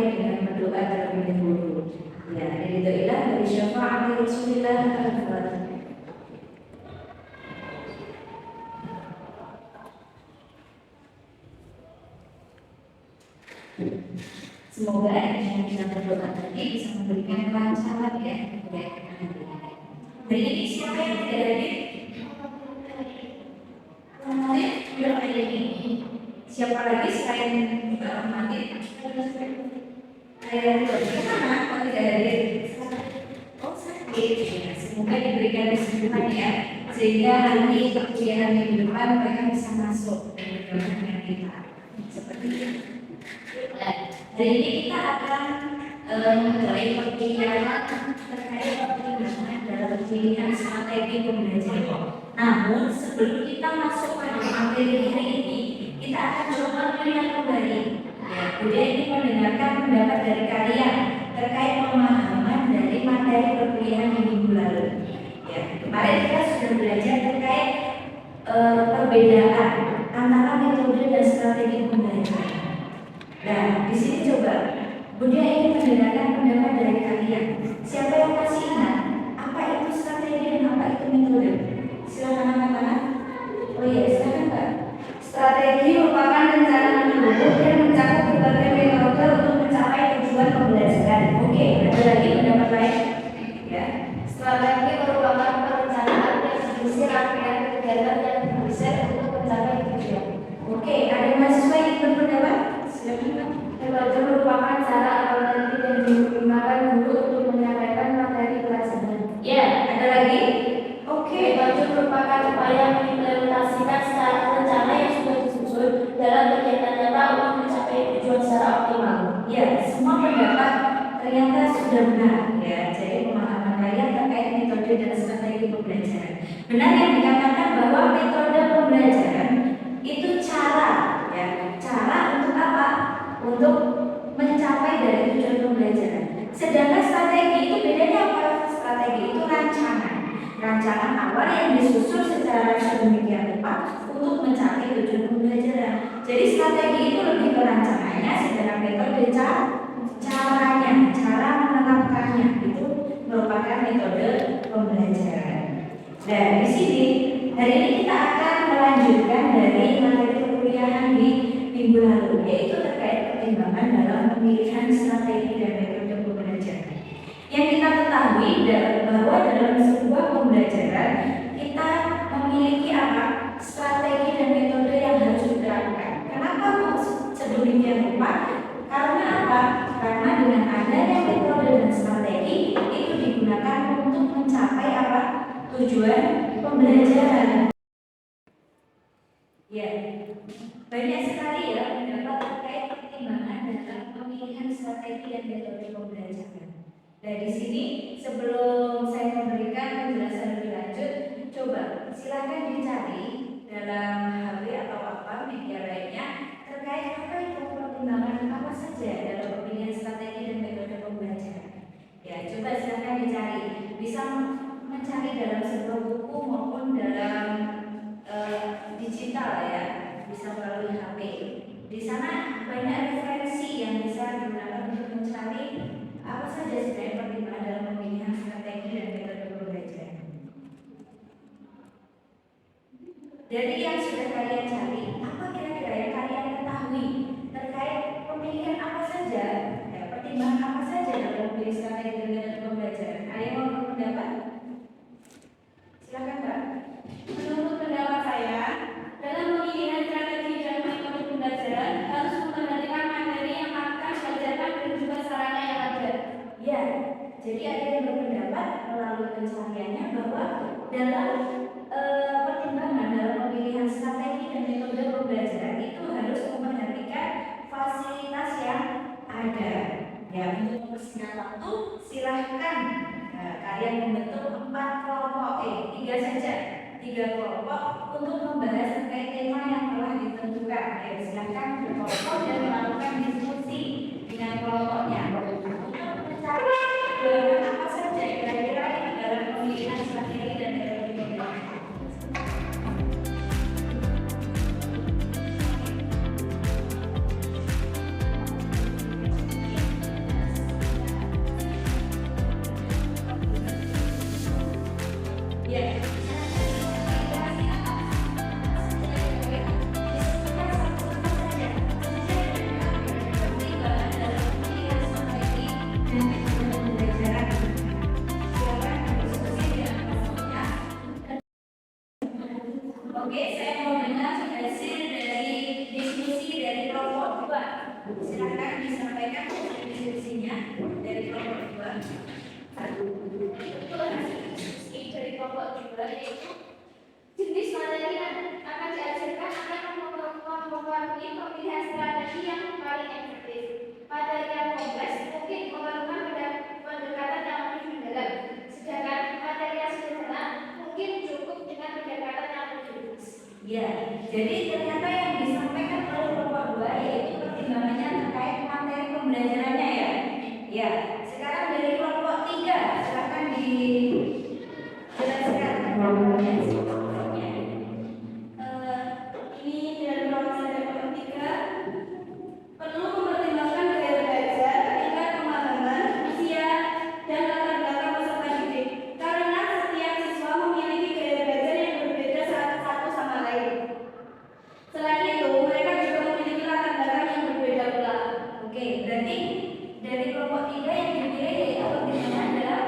dimulai dengan berdoa terlebih dahulu. Ya, ridhoilah dari syafaat Rasulullah al-Fatihah. Semoga yang kita berdoa tadi bisa memberikan kelancaran ya. Hari ini siapa yang tidak hadir? Siapa lagi selain Mbak Rahmati? Saya mana kalau tidak hadir? Oh sakit. Ya, semoga diberikan kesembuhan ya, sehingga nanti perkuliahan minggu depan mereka bisa masuk dengan kita. Seperti itu. Hari ini kita akan mulai perkuliahan terkait pertimbangan dalam pilihan strategi pembelajaran. Namun sebelum kita masuk pada materi hari ini, kita akan coba melihat kembali. Ya, Bunda ini mendengarkan pendapat dari kalian terkait pemahaman dari materi perkuliahan di minggu lalu. Ya, kemarin kita sudah belajar terkait perbedaan antara metode dan strategi pembelajaran. Nah, di sini coba Bunda ingin mendengarkan pendapat dari kalian. Siapa yang masih ingat apa itu strategi dan apa itu metode? Silakan anak-anak. Oh iya, silakan Mbak. Strategi merupakan rencana menyeluruh yang mencakup berbagai metode untuk mencapai tujuan pembelajaran. Oke, ada lagi pendapat lain? Ya. Strategi merupakan perencanaan yang berisi rangkaian kegiatan yang didesain untuk mencapai tujuan. Oke, ada mahasiswa yang berpendapat? Silakan. Metode merupakan cara alternatif yang digunakan guru untuk menyampaikan materi pelajaran. Ya, ada lagi? Oke, metode merupakan upaya mengimplementasikan secara rencana yang sudah disusun dalam kegiatan nyata untuk mencapai tujuan secara optimal. Ya, semua pendapat ternyata sudah benar. Ya, jadi pemahaman kalian terkait metode dan strategi pembelajaran. Benar yang dikatakan bahwa metode pembelajaran itu cara, ya, cara untuk apa? Untuk mencapai dari tujuan pembelajaran. Sedangkan strategi itu bedanya apa? Strategi itu rancangan awal yang disusun secara sedemikian rupa untuk mencapai tujuan pembelajaran. Jadi strategi itu lebih ke rancangannya, sedangkan metode caranya, cara menetapkannya itu merupakan metode pembelajaran. Dan di sini hari ini kita akan melanjutkan dari materi perkuliahan di minggu lalu, yaitu terkait pertimbangan dalam pemilihan strategi dan metode pembelajaran. Yang kita ketahui bahwa dalam sebuah pembelajaran kita memiliki apa? Strategi dan metode yang harus diterapkan. Kenapa sedemikian rupa? Karena apa? Karena dengan adanya metode dan strategi itu digunakan untuk mencapai apa? Tujuan pembelajaran. Ya, banyak sekali ya pendapat terkait pertimbangan dalam pemilihan strategi dan metode pembelajaran. Nah, di sini sebelum saya memberikan penjelasan lebih lanjut, coba silakan dicari dalam HP atau apa media lainnya terkait apa itu pertimbangan apa saja dalam pemilihan strategi dan metode pembelajaran. Ya, coba silakan dicari. Bisa mencari dalam sebuah buku maupun dalam digital ya, bisa melalui HP. Di sana banyak referensi yang bisa digunakan untuk mencari apa saja sebenarnya pertimbangan dalam pemilihan strategi dan metode pembelajaran. Dari yang sudah kalian cari, apa kira-kira yang kalian ketahui terkait pemilihan apa saja, ya, pertimbangan apa saja dalam memilih strategi dan metode pembelajaran? Ada yang mau berpendapat? Silakan Mbak. Menurut pendapat saya, dalam pemilihan strategi dan metode pembelajaran harus memperhatikan materi yang akan diajarkan dan juga sarana yang ada. Ya, jadi ada yang berpendapat melalui pencariannya bahwa dalam pertimbangan dalam pemilihan strategi dan metode pembelajaran itu harus memperhatikan fasilitas yang ada. Ya, untuk mempersingkat waktu, silahkan kalian membentuk 4 kelompok, 3 saja. 3 kelompok untuk membahas terkait tema yang telah ditentukan. Ayo silahkan berkelompok dan melakukan diskusi dengan kelompoknya untuk mencari apa saja kira-kira dalam pemilihan strategi dan metode pembelajaran. Itu hasil diskusi dari kelompok 2, yaitu jenis materi yang akan diajarkan akan mempengaruhi pemilihan strategi yang paling efektif. Materi yang kompleks mungkin memerlukan pendekatan yang lebih mendalam, sedangkan materi yang sederhana mungkin cukup dengan pendekatan yang lebih luas. Ya, jadi ternyata yang disampaikan oleh kelompok 2 yaitu pertimbangannya terkait materi pembelajarannya ya. Ya, sekarang dari kelompok 3 silakan dijelaskan pendapatnya sebelumnya. Ini dari kelompok 3 perlu mempertimbangkan gaya belajar, tingkat pemahaman, usia, dan latar belakang peserta didik. Karena setiap siswa memiliki gaya belajar yang berbeda satu sama lain. Selain itu, mereka juga memiliki latar belakang yang berbeda pula. Oke, berarti dari kelompok 3 yang dipilih yaitu pertimbangan adalah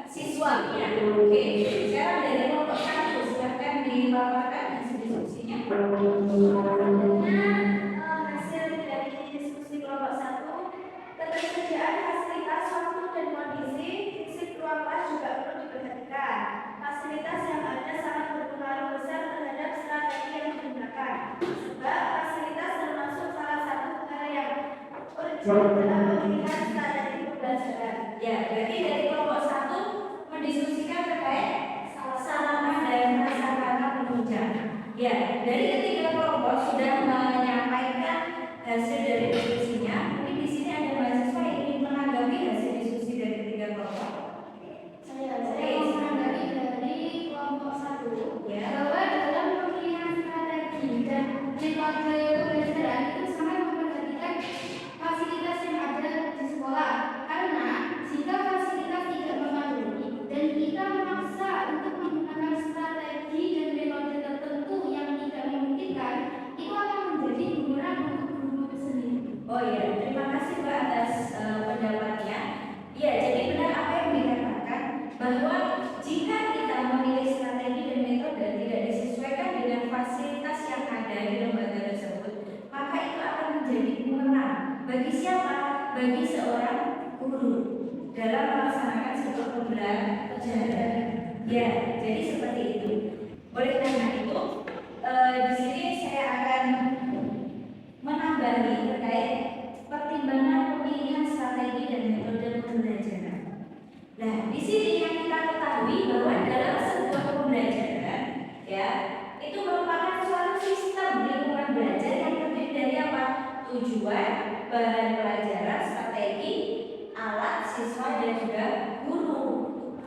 siswa ya. Oke, sekarang dari kelompok 1 silakan dipaparkan hasil diskusinya. Hasil dari diskusi kelompok 1, ketersediaan fasilitas, waktu dan kondisi fisik ruang kelas juga perlu diperhatikan. Fasilitas yang ada sangat berpengaruh besar terhadap strategi yang digunakan. Sebab fasilitas termasuk salah satu hal yang urgent dalam pemilihan strategi pembelajaran. Ya, berarti dari kelompok 1 mendiskusikan terkait sarana dan prasarana penunjang. Ya, dari ketiga kelompok sudah menyampaikan hasil dari diskusinya. Mungkin di sini ada mahasiswa yang ingin menanggapi hasil diskusi dari ketiga kelompok. Saya mau menanggapi dari kelompok 1 Ya. bahwa dalam pemilihan strategi dan metode pembelajaran itu sangat memperhatikan fasilitas yang ada di sekolah, karena jika fasilitas tidak memadai dan kita memaksa untuk menggunakan strategi dan metode tertentu yang tidak memungkinkan, itu akan menjadi bumerang untuk guru itu sendiri. Oh iya, terima kasih Mbak atas pendapatnya. Ya, jadi benar apa yang dikatakan bahwa jika kita memilih strategi dan metode tidak disesuaikan dengan fasilitas yang ada di lembaga tersebut, maka itu akan menjadi bumerang. Bagi siapa? Bagi seorang guru dalam melaksanakan sebuah pembelajaran. Ya, jadi seperti itu. Oleh karena itu, di sini saya akan menambahi terkait pertimbangan pemilihan strategi dan metode pembelajaran. Nah, di sini yang kita ketahui bahwa dalam sebuah pembelajaran, ya, itu merupakan suatu sistem lingkungan belajar yang terdiri dari apa? Tujuan, bahan pelajaran, strategi, alat, siswa, dan juga guru.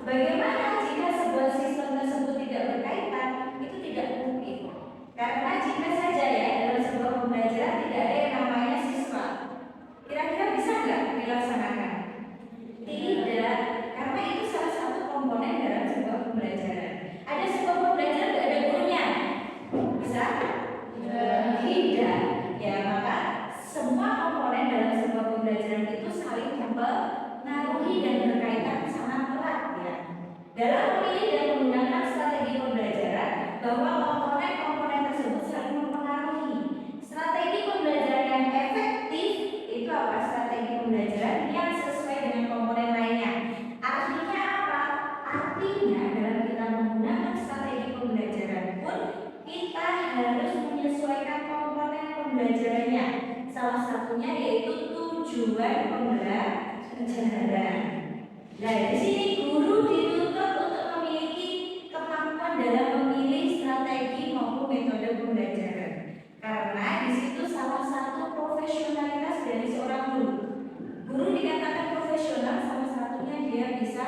Bagaimana jika sebuah sistem tersebut tidak berkaitan? Itu tidak mungkin. Karena jika saja ya dalam sebuah pembelajaran tidak ada yang namanya siswa, kira-kira bisa nggak dilaksanakan? Tidak, karena itu salah satu komponen dalam sebuah pembelajaran. Ada sebuah pembelajaran tidak ada gurunya, bisa? Tidak. Ya, maka semua komponen dalam sebuah pembelajaran itu saling mempengaruhi dan berkaitan sangat erat ya. Dalam memilih dan menggunakan strategi pembelajaran, bahwa komponen-komponen tersebut saling mempengaruhi. Strategi pembelajaran yang efektif itu apa? Strategi pembelajaran yang sesuai dengan komponen lainnya. Artinya apa? Artinya dalam kita menggunakan strategi pembelajaran pun kita harus menyesuaikan komponen pembelajarannya. Salah satunya yaitu tujuan pembelajaran. Nah, di sini guru dituntut untuk memiliki kemampuan dalam memilih strategi maupun metode pembelajaran. Karena di situ salah satu profesionalitas dari seorang guru. Guru dikatakan profesional salah satunya dia bisa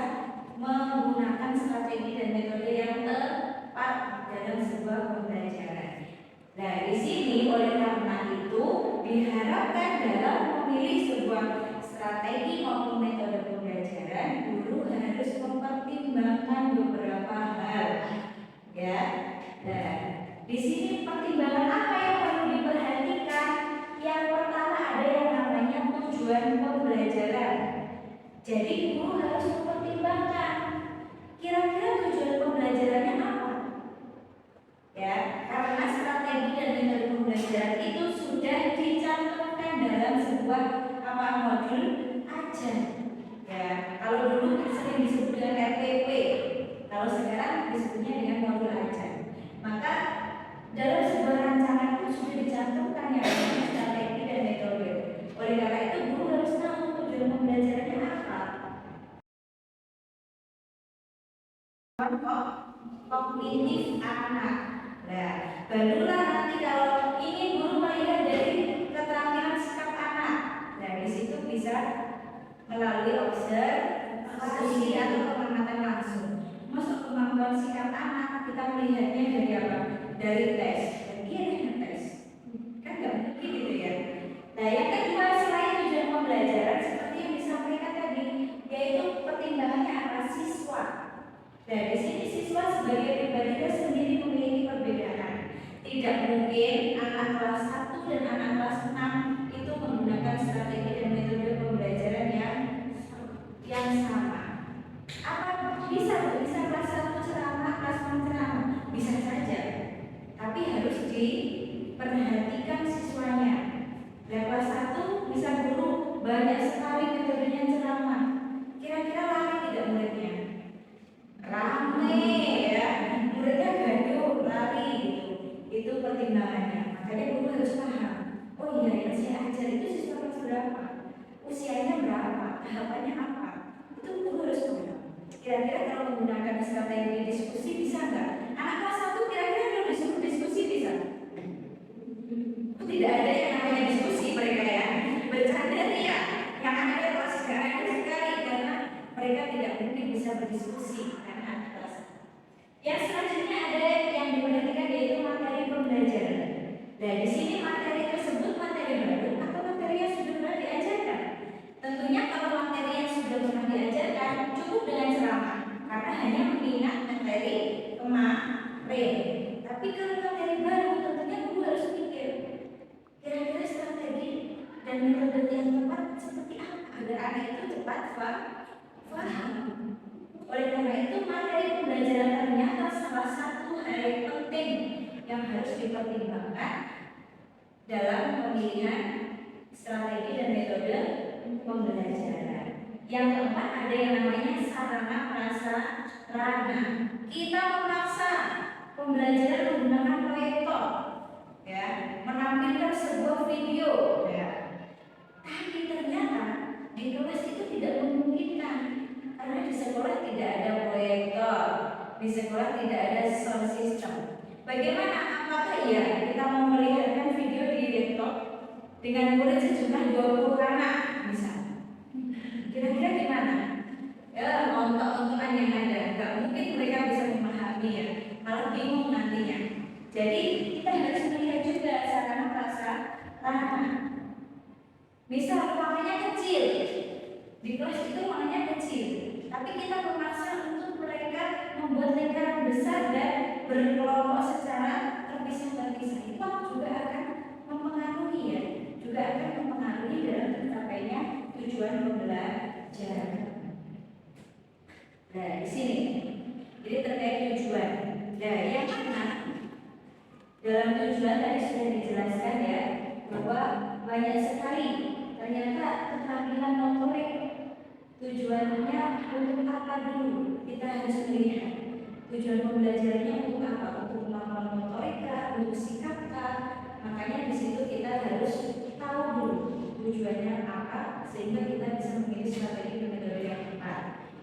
menggunakan strategi dan metode yang tepat dalam sebuah pembelajaran. Nah, di sini oleh karena itu diharapkan dalam memilih sebuah strategi maupun metode pembelajaran, guru harus mempertimbangkan beberapa hal. Ya. Nah, di sini pertimbangan apa yang perlu diperhatikan? Yang pertama ada yang namanya tujuan pembelajaran. Jadi guru harus mempertimbangkan kira-kira tujuan pembelajarannya apa? Ya, karena strategi dan metode pembelajaran itu sudah dicantumkan dalam sebuah modul ajar. Ya, sering disebut dengan RPP. Kalau sekarang disebutnya dengan modul ajar. Maka dalam sebuah rancangan itu sudah dicantumkan yang namanya strategi dan metode. Oleh karena itu guru harus tahu tujuan pembelajarannya apa. Kognitif anak. Nah, barulah nanti kalau ingin guru melihat dari keterampilan sikap anak. Nah, di situ bisa melalui observasi atau pengamatan langsung. Masuk kemampuan sikap anak kita melihatnya dari apa? Dari tes. Dan dia yang tes. Kan nggak mungkin gitu ya. Nah, yang kedua selain tujuan pembelajaran seperti yang disampaikan tadi, yaitu pertimbangannya apa? Siswa. Dan di sini siswa sebagai pribadi sendiri memiliki perbedaan. Tidak mungkin anak kelas 1 dan anak kelas 6 itu menggunakan strategi dan metode pembelajaran yang sama. Apa bisa kelas 1 ceramah, kelas 6 ceramah? Bisa saja. Tapi harus diperhatikan siswanya. Dan kelas 1 bisa guru banyak sekali metodenya ceramah. Kira-kira lari tidak muridnya? Rame ya, muridnya gaduh, lari gitu. Itu pertimbangannya. Makanya guru harus paham. Oh iya, yang saya ajar itu siswa kelas berapa? Usianya berapa? Tahapannya apa? Itu guru harus paham. Kira-kira kalau menggunakan strategi diskusi bisa nggak? Anak kelas 1 kira-kira kalau disuruh diskusi bisa? Tidak ada yang namanya diskusi mereka ya. Bercanda ya. Yang ada kelas sekarang sekali karena mereka tidak mungkin bisa berdiskusi. Yang selanjutnya ada yang diperhatikan yaitu materi pembelajaran. Dan di sini materi tersebut materi baru atau materi yang sudah pernah diajarkan. Tentunya kalau materi yang sudah pernah diajarkan cukup dengan ceramah karena hanya mengingat materi kemarin. Tapi kalau materi baru tentunya guru harus pikir kira-kira strategi dan metode yang tepat seperti apa agar anak itu cepat paham. Oleh karena itu materi pembelajaran ternyata salah satu hal yang penting yang harus dipertimbangkan dalam pemilihan strategi dan metode pembelajaran. Yang keempat ada yang namanya sarana prasarana. Kita memaksa pembelajaran menggunakan proyektor, ya, menampilkan sebuah video, ya. Tapi ternyata di kelas itu tidak memungkinkan. Karena di sekolah tidak ada proyektor, di sekolah tidak ada sound system. Bagaimana? Apakah ya kita mau melihatkan video di laptop dengan murid sejumlah 20 anak misalnya? Kira-kira gimana? Ya, ontok-ontokan yang ada, nggak mungkin mereka bisa memahami ya, malah bingung nantinya. Jadi kita harus melihat juga sarana prasarana. Misal ruangannya kecil, di kelas itu ruangannya kecil. Tapi kita memaksa untuk mereka membuat lingkaran besar dan berkelompok secara terpisah-terpisah. Itu juga akan mempengaruhi ya, juga akan mempengaruhi dalam tercapainya tujuan pembelajaran. Nah, di sini, jadi terkait tujuan. Nah, yang mana dalam tujuan tadi sudah dijelaskan ya bahwa banyak sekali ternyata keterampilan motorik. Tujuannya untuk apa dulu? Kita harus melihat tujuan pembelajarannya untuk apa? Untuk kemampuan motorika, untuk sikap. Makanya di situ kita harus tahu dulu tujuannya apa sehingga kita bisa memilih strategi dan metode yang tepat.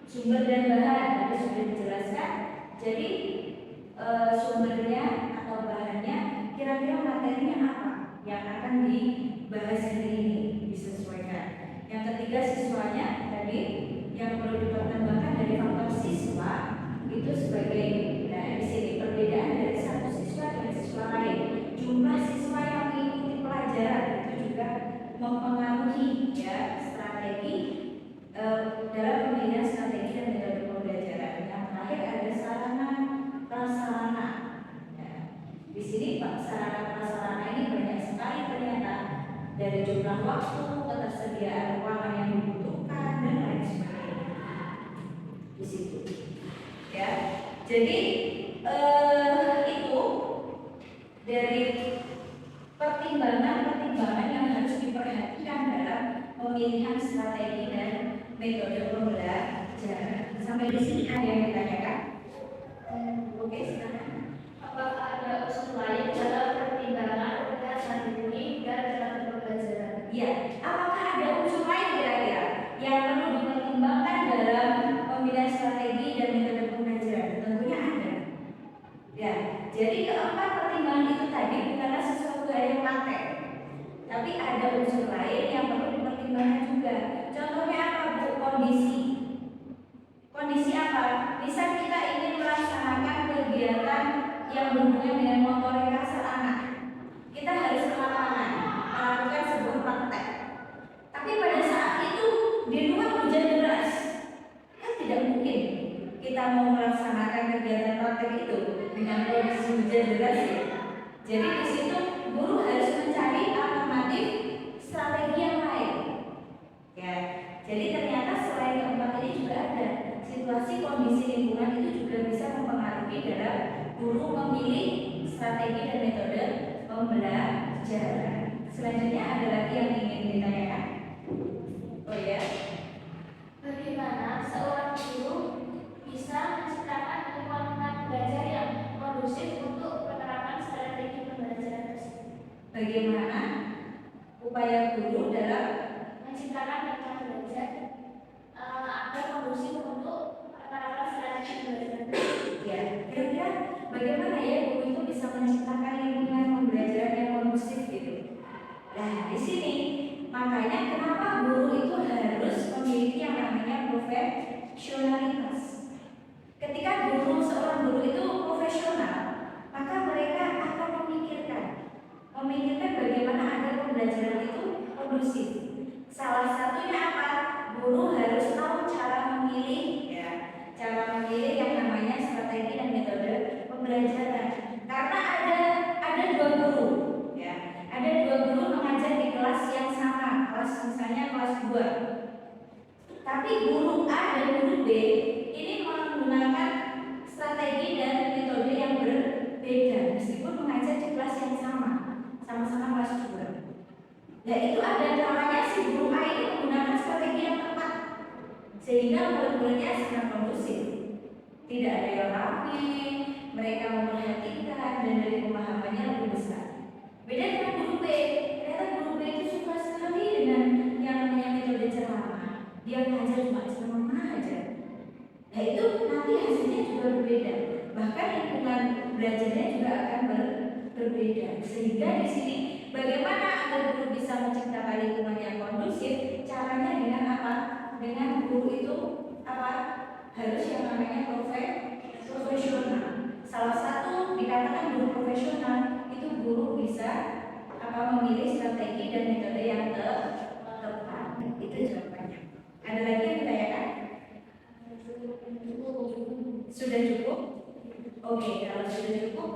Sumber dan bahan tadi sudah dijelaskan. Jadi sumbernya atau bahannya kira-kira materinya apa yang akan dibahas hari ini disesuaikan. Yang ketiga siswanya tadi yang perlu dipertimbangkan dari faktor siswa itu sebagai, nah di sini perbedaan dari satu siswa dengan siswa lain. Jumlah siswa yang mengikuti pelajaran itu juga mempengaruhi ya strategi dalam pemilihan strategi dan metode pembelajaran. Yang terakhir ada sarana prasarana. Ya, di sini Pak sarana prasarana ini banyak sekali ternyata dari jumlah waktu, ketersediaan ruangan yang dibutuhkan dan lain sebagainya. Di situ, ya. Jadi itu dari pertimbangan-pertimbangan yang harus diperhatikan dalam pemilihan strategi dan metode pembelajaran. jarak. Sampai di sini ada yang ditanyakan? Oke, silakan. Apakah ada unsur lain dalam pertimbangan pembahasan ini dan dalam pembelajaran? Ya, apakah ada unsur lain kira-kira yang perlu dipertimbangkan dalam pemilihan strategi dan metode pembelajaran? Tentunya ada. Ya, jadi keempat pertimbangan itu tadi bukanlah sesuatu hal yang paten, tapi ada unsur lain yang perlu dipertimbangkan juga. Contohnya apa, Bu? Kondisi. Kondisi apa? Misal kita ingin melaksanakan kegiatan yang berhubungan dengan motorik kasar anak, kita harus ke lapangan melakukan sebuah praktek. Tapi pada saat itu di luar hujan deras, kan tidak mungkin kita mau melaksanakan kegiatan praktek itu dengan kondisi hujan deras ya. Jadi di situ guru harus mencari alternatif strategi yang lain. Ya, jadi ternyata selain keempat ini juga ada situasi kondisi lingkungan itu juga bisa mempengaruhi dalam guru memilih strategi dan metode pembelajaran. Selanjutnya ada lagi yang ingin ditanyakan? Oh ya, Bagaimana seorang guru bisa menciptakan lingkungan belajar yang kondusif untuk penerapan strategi pembelajaran tersebut? bagaimana upaya guru dalam Menciptakan lingkungan belajar agar kondusif untuk penerapan strategi pembelajaran tersebut. ya, kira-kira bagaimana ya guru itu bisa menciptakan lingkungan pembelajaran yang kondusif gitu? Nah, di sini makanya kenapa guru itu harus memiliki yang namanya profesionalitas. Ketika seorang guru itu profesional, maka mereka akan memikirkan bagaimana agar pembelajaran itu kondusif. Salah satunya apa? Guru harus tahu cara memilih, ya, cara memilih yang namanya strategi dan metode pembelajaran. Karena ada dua guru, ya, ada dua guru mengajar di kelas yang sama, kelas misalnya kelas 2. Tapi guru A dan guru B ini menggunakan strategi dan metode yang berbeda meskipun mengajar di kelas yang sama-sama kelas 2. Ya itu ada caranya si guru A ini menggunakan strategi yang tepat sehingga murid-muridnya sangat kondusif. Tidak ada yang rapi, mereka memperhatikan dan dari pemahamannya lebih besar. Beda dengan guru B, ternyata guru B itu suka sekali dengan yang namanya metode ceramah. Dia ngajar cuma ceramah aja. Nah itu nanti hasilnya juga berbeda. Bahkan lingkungan belajarnya juga akan berbeda. Sehingga di sini bagaimana agar guru bisa menciptakan lingkungan yang kondusif? Caranya dengan apa? Dengan guru itu apa? Harus yang namanya profesional. Salah satu dikatakan guru profesional itu guru bisa memilih strategi dan metode yang tepat. Itu jawabannya. Ada lagi yang ditanyakan? Sudah cukup? Oke, kalau sudah cukup,